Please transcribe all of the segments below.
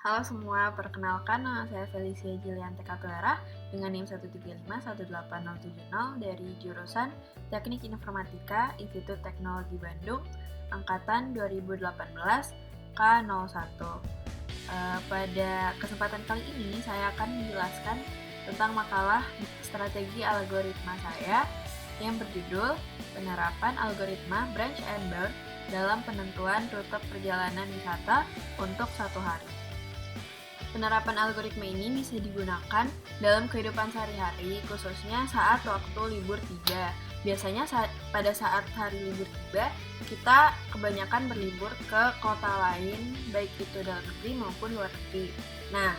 Halo semua, perkenalkan nama saya Felicia Jiliante Katuera dengan NIM 1351870 dari jurusan Teknik Informatika Institut Teknologi Bandung, Angkatan 2018 K01. Pada kesempatan kali ini saya akan menjelaskan tentang makalah strategi algoritma saya yang berjudul Penerapan Algoritma Branch and Bound dalam penentuan rute perjalanan wisata untuk satu hari. Penerapan algoritma ini bisa digunakan dalam kehidupan sehari-hari, khususnya saat waktu libur tiba. Biasanya pada saat hari libur tiba, kita kebanyakan berlibur ke kota lain, baik itu dalam negeri maupun luar negeri. Nah,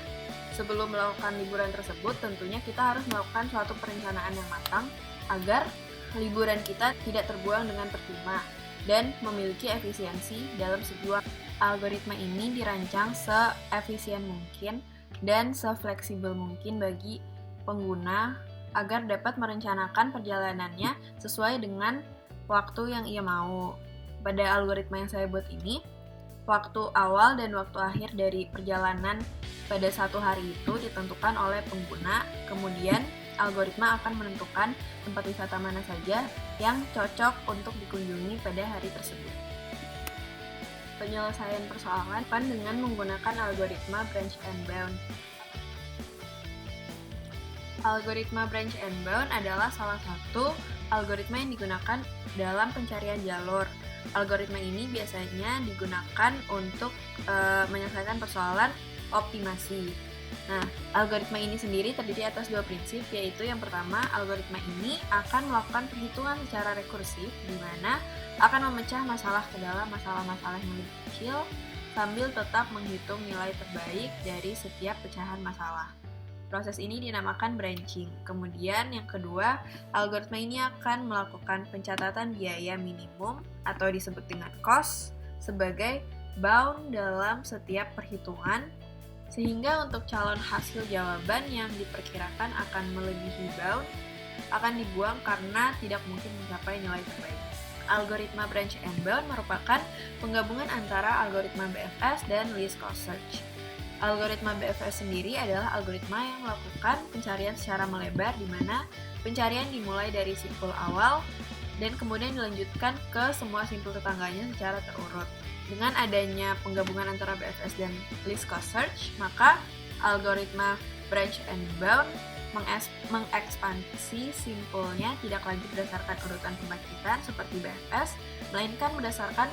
sebelum melakukan liburan tersebut, tentunya kita harus melakukan suatu perencanaan yang matang agar liburan kita tidak terbuang dengan percuma dan memiliki efisiensi dalam sebuah algoritma ini dirancang seefisien mungkin dan sefleksibel mungkin bagi pengguna agar dapat merencanakan perjalanannya sesuai dengan waktu yang ia mau. Pada algoritma yang saya buat ini, waktu awal dan waktu akhir dari perjalanan pada satu hari itu ditentukan oleh pengguna, kemudian algoritma akan menentukan tempat wisata mana saja yang cocok untuk dikunjungi pada hari tersebut. Penyelesaian persoalan dengan menggunakan algoritma branch and bound. Algoritma branch and bound adalah salah satu algoritma yang digunakan dalam pencarian jalur. Algoritma ini biasanya digunakan untuk menyelesaikan persoalan optimasi. Nah, algoritma ini sendiri terdiri atas dua prinsip, yaitu yang pertama, algoritma ini akan melakukan perhitungan secara rekursif, di mana akan memecah masalah ke dalam masalah-masalah yang lebih kecil, sambil tetap menghitung nilai terbaik dari setiap pecahan masalah. Proses ini dinamakan branching. Kemudian yang kedua, algoritma ini akan melakukan pencatatan biaya minimum atau disebut dengan cost sebagai bound dalam setiap perhitungan, sehingga untuk calon hasil jawaban yang diperkirakan akan melebihi bound akan dibuang karena tidak mungkin mencapai nilai terbaik. Algoritma branch and bound merupakan penggabungan antara algoritma BFS dan least cost search. Algoritma BFS sendiri adalah algoritma yang melakukan pencarian secara melebar, di mana pencarian dimulai dari simpul awal dan kemudian dilanjutkan ke semua simpul tetangganya secara terurut. Dengan adanya penggabungan antara BFS dan least cost search, maka algoritma branch and bound mengekspansi simpulnya tidak lagi berdasarkan urutan pembangkitan seperti BFS, melainkan berdasarkan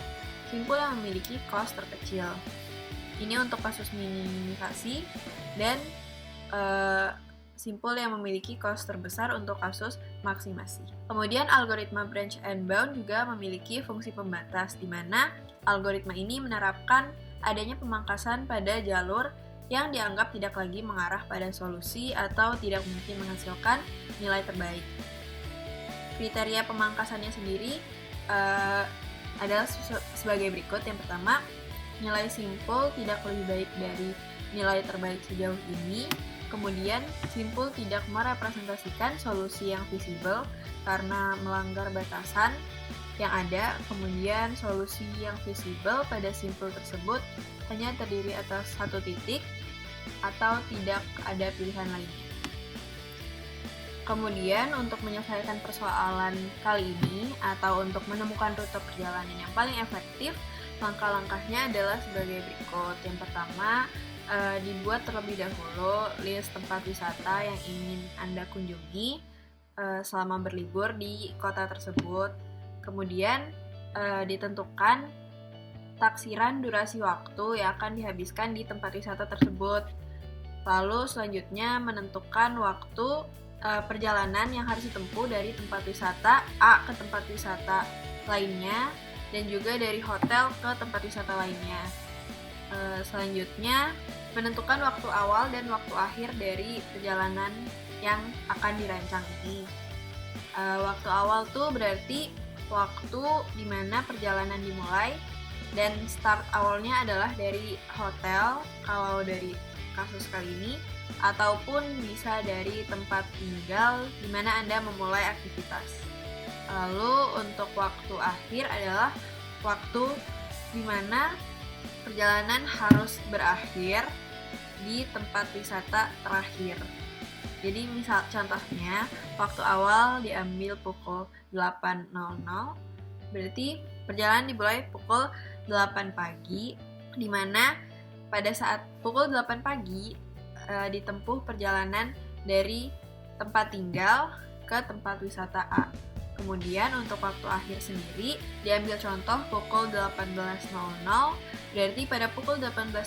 simpul yang memiliki cost terkecil. Ini untuk kasus minimisasi dan simpul yang memiliki cost terbesar untuk kasus maksimasi. Kemudian algoritma branch and bound juga memiliki fungsi pembatas, di mana algoritma ini menerapkan adanya pemangkasan pada jalur yang dianggap tidak lagi mengarah pada solusi atau tidak mungkin menghasilkan nilai terbaik. Kriteria pemangkasannya sendiri adalah sebagai berikut. Yang pertama, nilai simpul tidak lebih baik dari nilai terbaik sejauh ini. Kemudian, simpul tidak merepresentasikan solusi yang visible karena melanggar batasan yang ada. Kemudian, solusi yang visible pada simpul tersebut hanya terdiri atas satu titik atau tidak ada pilihan lainnya. Kemudian, untuk menyelesaikan persoalan kali ini atau untuk menemukan rute perjalanan yang paling efektif, langkah-langkahnya adalah sebagai berikut. Yang pertama, dibuat terlebih dahulu list tempat wisata yang ingin Anda kunjungi selama berlibur di kota tersebut. Kemudian ditentukan taksiran durasi waktu yang akan dihabiskan di tempat wisata tersebut. Lalu selanjutnya menentukan waktu perjalanan yang harus ditempuh dari tempat wisata A ke tempat wisata lainnya dan juga dari hotel ke tempat wisata lainnya. Selanjutnya menentukan waktu awal dan waktu akhir dari perjalanan yang akan dirancang ini. Waktu awal tuh berarti waktu di mana perjalanan dimulai, dan start awalnya adalah dari hotel kalau dari kasus kali ini, ataupun bisa dari tempat tinggal di mana Anda memulai aktivitas. Lalu untuk waktu akhir adalah waktu di mana perjalanan harus berakhir di tempat wisata terakhir. Jadi misal contohnya waktu awal diambil pukul 8.00, berarti perjalanan dimulai pukul 8 pagi, di mana pada saat pukul 8 pagi ditempuh perjalanan dari tempat tinggal ke tempat wisata A. Kemudian untuk waktu akhir sendiri diambil contoh pukul 18.00, berarti pada pukul 18.00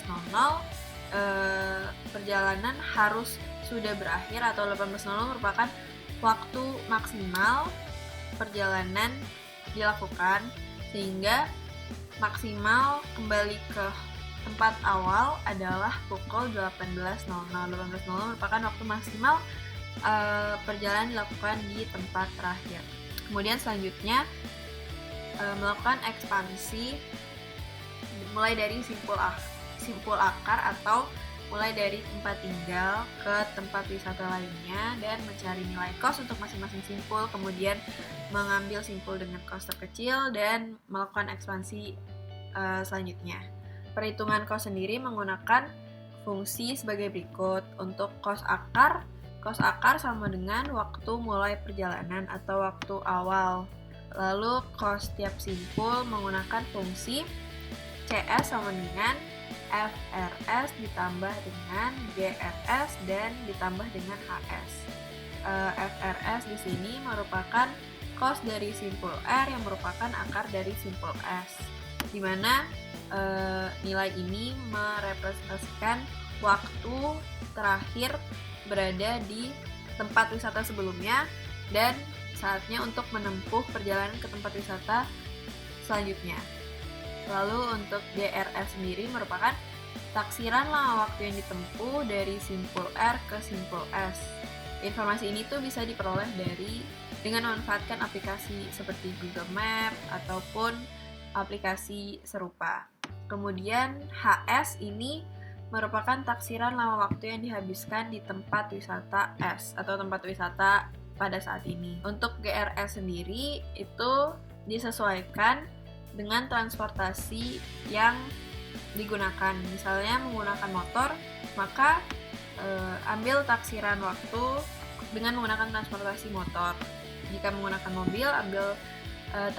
perjalanan harus sudah berakhir, atau 18.00 merupakan waktu maksimal perjalanan dilakukan, sehingga maksimal kembali ke tempat awal adalah pukul 18.00. 18.00 merupakan waktu maksimal perjalanan dilakukan di tempat terakhir. Kemudian selanjutnya melakukan ekspansi mulai dari simpul akar atau mulai dari tempat tinggal ke tempat wisata lainnya, dan mencari nilai kos untuk masing-masing simpul, kemudian mengambil simpul dengan kos terkecil dan melakukan ekspansi selanjutnya. Perhitungan kos sendiri menggunakan fungsi sebagai berikut. Untuk kos akar sama dengan waktu mulai perjalanan atau waktu awal. Lalu kos tiap simpul menggunakan fungsi CS sama dengan FRS ditambah dengan GRS dan ditambah dengan HS. FRS di sini merupakan kos dari simpul R yang merupakan akar dari simpul S, di mana nilai ini merepresentasikan waktu terakhir berada di tempat wisata sebelumnya dan saatnya untuk menempuh perjalanan ke tempat wisata selanjutnya. Lalu untuk GRS sendiri merupakan taksiran lama waktu yang ditempuh dari simpul R ke simpul S. Informasi ini tuh bisa diperoleh dengan memanfaatkan aplikasi seperti Google Map ataupun aplikasi serupa. Kemudian HS ini merupakan taksiran lama waktu yang dihabiskan di tempat wisata S atau tempat wisata pada saat ini. Untuk GRS sendiri itu disesuaikan dengan transportasi yang digunakan. Misalnya menggunakan motor, maka ambil taksiran waktu dengan menggunakan transportasi motor. Jika menggunakan mobil, ambil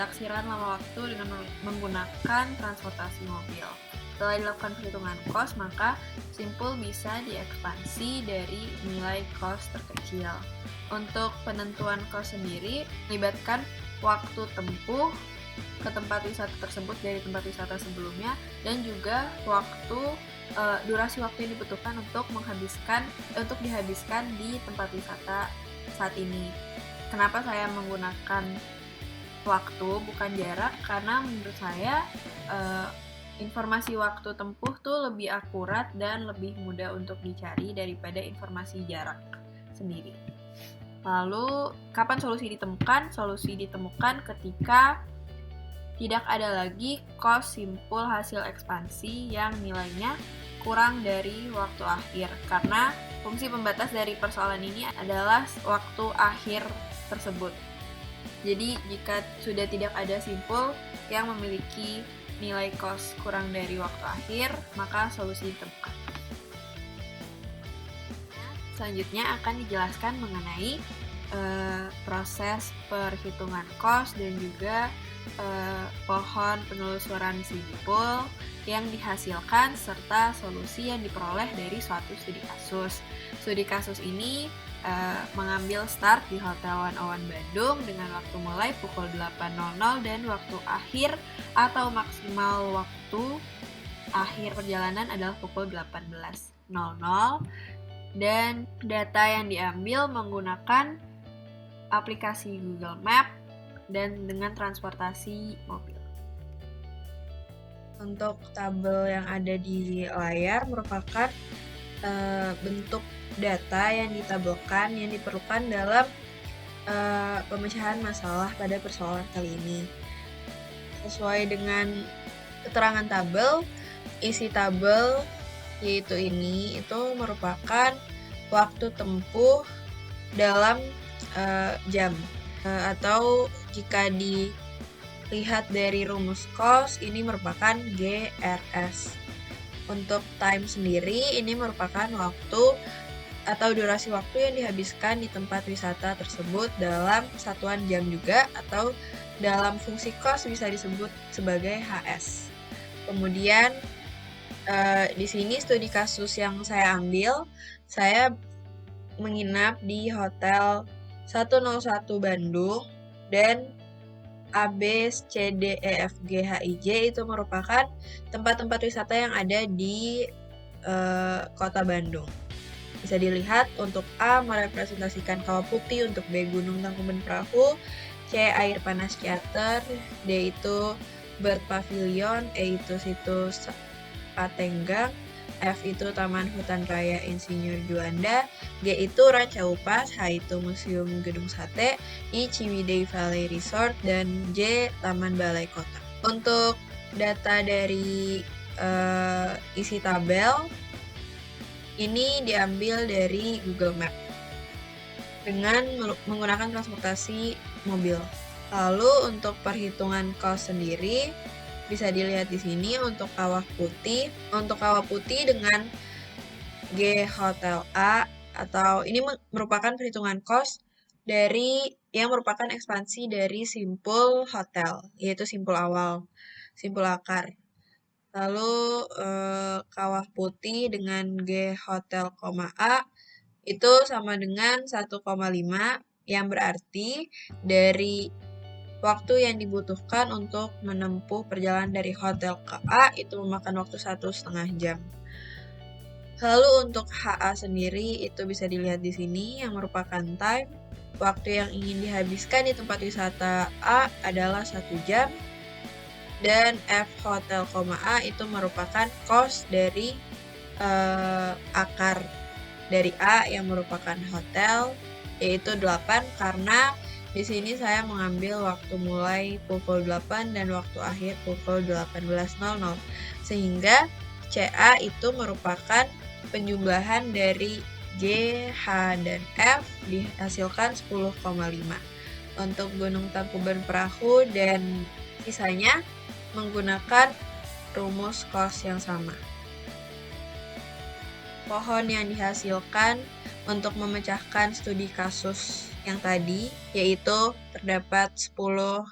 taksiran lama waktu dengan menggunakan transportasi mobil. Setelah dilakukan perhitungan kos, maka simpul bisa diekspansi dari nilai kos terkecil. Untuk penentuan kos sendiri melibatkan waktu tempuh ke tempat wisata tersebut dari tempat wisata sebelumnya, dan juga durasi waktu yang dibutuhkan untuk dihabiskan di tempat wisata saat ini. Kenapa saya menggunakan waktu bukan jarak? Karena menurut saya informasi waktu tempuh tuh lebih akurat dan lebih mudah untuk dicari daripada informasi jarak sendiri. Lalu kapan solusi ditemukan? Solusi ditemukan ketika tidak ada lagi kos simpul hasil ekspansi yang nilainya kurang dari waktu akhir, karena fungsi pembatas dari persoalan ini adalah waktu akhir tersebut. Jadi jika sudah tidak ada simpul yang memiliki nilai kos kurang dari waktu akhir, maka solusi ditemukan. Selanjutnya akan dijelaskan mengenai proses perhitungan kos dan juga pohon penelusuran simpul yang dihasilkan serta solusi yang diperoleh dari suatu studi kasus. Studi kasus ini mengambil start di Hotel 101 Bandung dengan waktu mulai pukul 8.00 dan waktu akhir atau maksimal waktu akhir perjalanan adalah pukul 18.00, dan data yang diambil menggunakan aplikasi Google Map dan dengan transportasi mobil. Untuk tabel yang ada di layar merupakan bentuk data yang ditabelkan yang diperlukan dalam pemecahan masalah pada persoalan kali ini. Sesuai dengan keterangan tabel, isi tabel yaitu ini itu merupakan waktu tempuh dalam jam, atau jika dilihat dari rumus kos ini merupakan GRS. Untuk time sendiri, ini merupakan waktu atau durasi waktu yang dihabiskan di tempat wisata tersebut dalam satuan jam juga, atau dalam fungsi cost bisa disebut sebagai HS. Kemudian di sini studi kasus yang saya ambil, saya menginap di Hotel 101 Bandung, dan A, B, C, D, E, F, G, H, I, J itu merupakan tempat-tempat wisata yang ada di kota Bandung. Bisa dilihat untuk A merepresentasikan Kawah Putih, untuk B Gunung Tangkuban Perahu, C air panas Ciater, D itu Bird Pavilion, E itu situs Patenggang, F itu Taman Hutan Raya Insinyur Juanda, G itu Ranca Upas, H itu Museum Gedung Sate, I Ciwidey Valley Resort, dan J Taman Balai Kota. Untuk data dari isi tabel ini diambil dari Google Map dengan menggunakan transportasi mobil. Lalu untuk perhitungan cost sendiri bisa dilihat di sini untuk Kawah Putih. Untuk Kawah Putih dengan G Hotel A, atau ini merupakan perhitungan cost dari yang merupakan ekspansi dari simpul hotel, yaitu simpul awal, simpul akar. Lalu Kawah Putih dengan G Hotel, A itu sama dengan 1,5, yang berarti dari waktu yang dibutuhkan untuk menempuh perjalanan dari hotel ke A itu memakan waktu 1,5 jam. Lalu untuk HA sendiri itu bisa dilihat di sini, yang merupakan time. Waktu yang ingin dihabiskan di tempat wisata A adalah 1 jam. Dan F Hotel, A itu merupakan cost dari akar dari A yang merupakan hotel, yaitu 8, karena di sini saya mengambil waktu mulai pukul 8 dan waktu akhir pukul 18.00, sehingga CA itu merupakan penjumlahan dari G, H, dan F dihasilkan 10,5. Untuk Gunung Tangkuban Perahu dan sisanya menggunakan rumus cost yang sama. Pohon yang dihasilkan untuk memecahkan studi kasus yang tadi, yaitu terdapat 10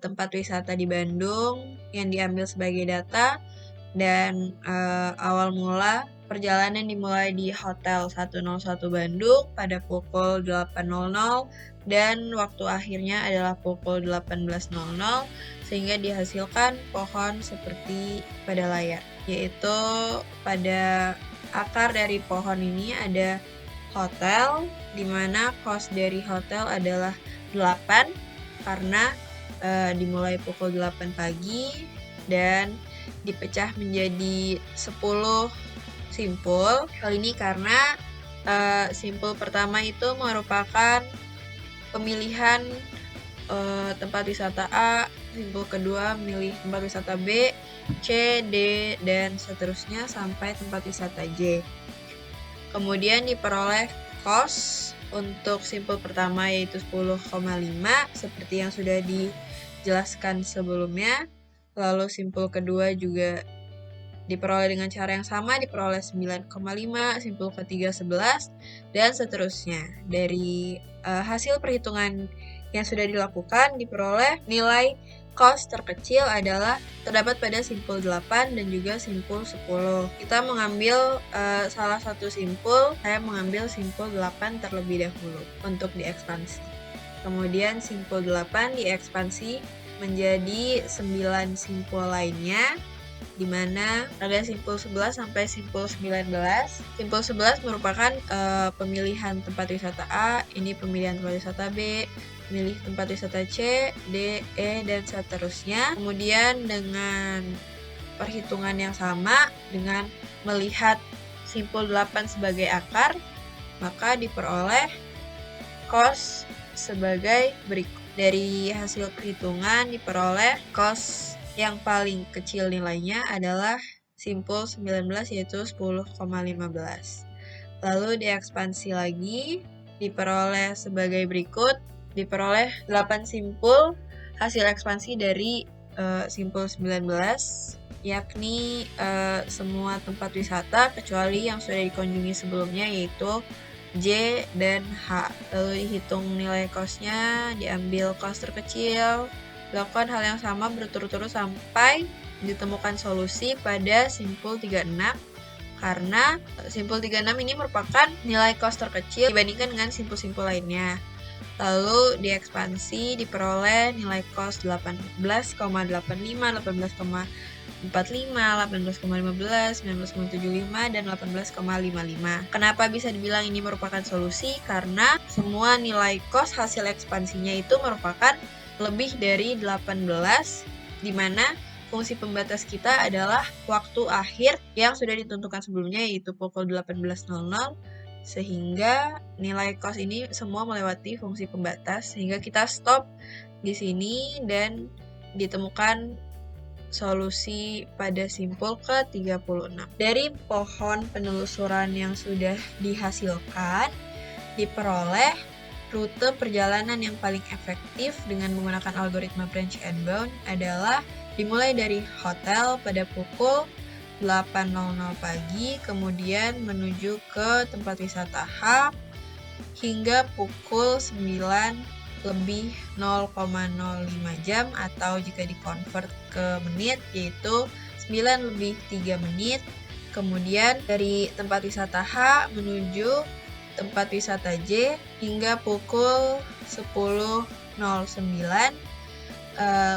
tempat wisata di Bandung yang diambil sebagai data, dan awal mula perjalanan dimulai di Hotel 101 Bandung pada pukul 8.00 dan waktu akhirnya adalah pukul 18.00, sehingga dihasilkan pohon seperti pada layar, yaitu pada akar dari pohon ini ada hotel, di mana cost dari hotel adalah 8 karena dimulai pukul 8 pagi dan dipecah menjadi 10 simpul. Hal ini karena simpul pertama itu merupakan pemilihan tempat wisata A, simpul kedua milih tempat wisata B, C, D, dan seterusnya sampai tempat wisata J. Kemudian diperoleh cost untuk simpul pertama yaitu 10,5 seperti yang sudah dijelaskan sebelumnya. Lalu simpul kedua juga diperoleh dengan cara yang sama, diperoleh 9,5, simpul ketiga 11, dan seterusnya. Dari hasil perhitungan yang sudah dilakukan, diperoleh nilai cost terkecil adalah terdapat pada simpul 8 dan juga simpul 10. Kita mengambil salah satu simpul, saya mengambil simpul 8 terlebih dahulu untuk diekspansi. Kemudian simpul 8 diekspansi menjadi 9 simpul lainnya, di mana ada simpul 11 sampai simpul 19. Simpul 11 merupakan pemilihan tempat wisata A, ini pemilihan tempat wisata B, pilih tempat wisata C, D, E, dan seterusnya. Kemudian dengan perhitungan yang sama, dengan melihat simpul 8 sebagai akar, maka diperoleh cost sebagai berikut. Dari hasil perhitungan diperoleh cost yang paling kecil nilainya adalah simpul 19 yaitu 10,15. Lalu diekspansi lagi, diperoleh sebagai berikut. Diperoleh 8 simpul hasil ekspansi dari simpul 19, yakni semua tempat wisata kecuali yang sudah dikunjungi sebelumnya, yaitu J dan H. Lalu dihitung nilai kosnya, diambil kos terkecil, lakukan hal yang sama berturut-turut sampai ditemukan solusi pada simpul 36, karena simpul 36 ini merupakan nilai kos terkecil dibandingkan dengan simpul-simpul lainnya. Lalu diekspansi, diperoleh nilai kos 18,85, 18,45, 18,15, 19,75, dan 18,55. Kenapa bisa dibilang ini merupakan solusi? Karena semua nilai kos hasil ekspansinya itu merupakan lebih dari 18, di mana fungsi pembatas kita adalah waktu akhir yang sudah ditentukan sebelumnya, yaitu pukul 18.00, sehingga nilai kos ini semua melewati fungsi pembatas, sehingga kita stop di sini dan ditemukan solusi pada simpul ke-36. Dari pohon penelusuran yang sudah dihasilkan, diperoleh rute perjalanan yang paling efektif dengan menggunakan algoritma branch and bound adalah dimulai dari hotel pada pukul 8.00 pagi, kemudian menuju ke tempat wisata H hingga pukul 9 lebih 0,05 jam, atau jika dikonvert ke menit yaitu 9 lebih 3 menit. Kemudian dari tempat wisata H menuju tempat wisata J hingga pukul 10.09.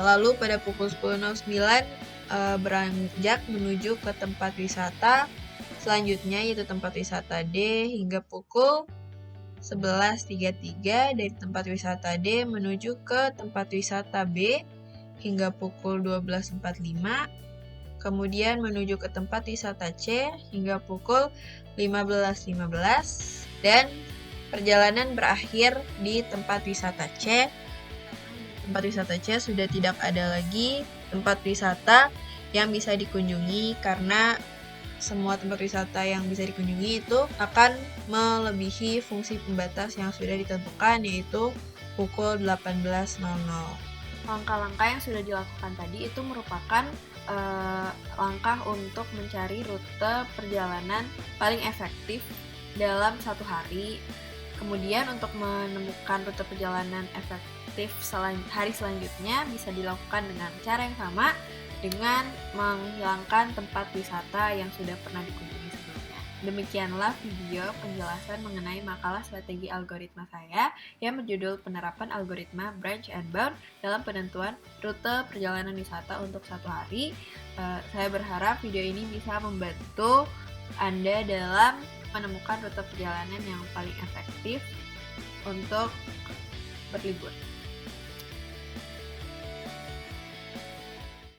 Lalu pada pukul 10.09 beranjak menuju ke tempat wisata selanjutnya, yaitu tempat wisata D, hingga pukul 11.33. Dari tempat wisata D menuju ke tempat wisata B hingga pukul 12.45. Kemudian menuju ke tempat wisata C hingga pukul 15.15. Dan perjalanan berakhir di tempat wisata C. Tempat wisata C sudah tidak ada lagi tempat wisata yang bisa dikunjungi, karena semua tempat wisata yang bisa dikunjungi itu akan melebihi fungsi pembatas yang sudah ditentukan, yaitu pukul 18.00. Langkah-langkah yang sudah dilakukan tadi itu merupakan langkah untuk mencari rute perjalanan paling efektif dalam satu hari. Kemudian untuk menemukan rute perjalanan efektif hari selanjutnya bisa dilakukan dengan cara yang sama, dengan menghilangkan tempat wisata yang sudah pernah dikunjungi sebelumnya. Demikianlah video penjelasan mengenai makalah strategi algoritma saya yang berjudul penerapan algoritma branch and bound dalam penentuan rute perjalanan wisata untuk satu hari. Saya berharap video ini bisa membantu Anda dalam menemukan rute perjalanan yang paling efektif untuk berlibur.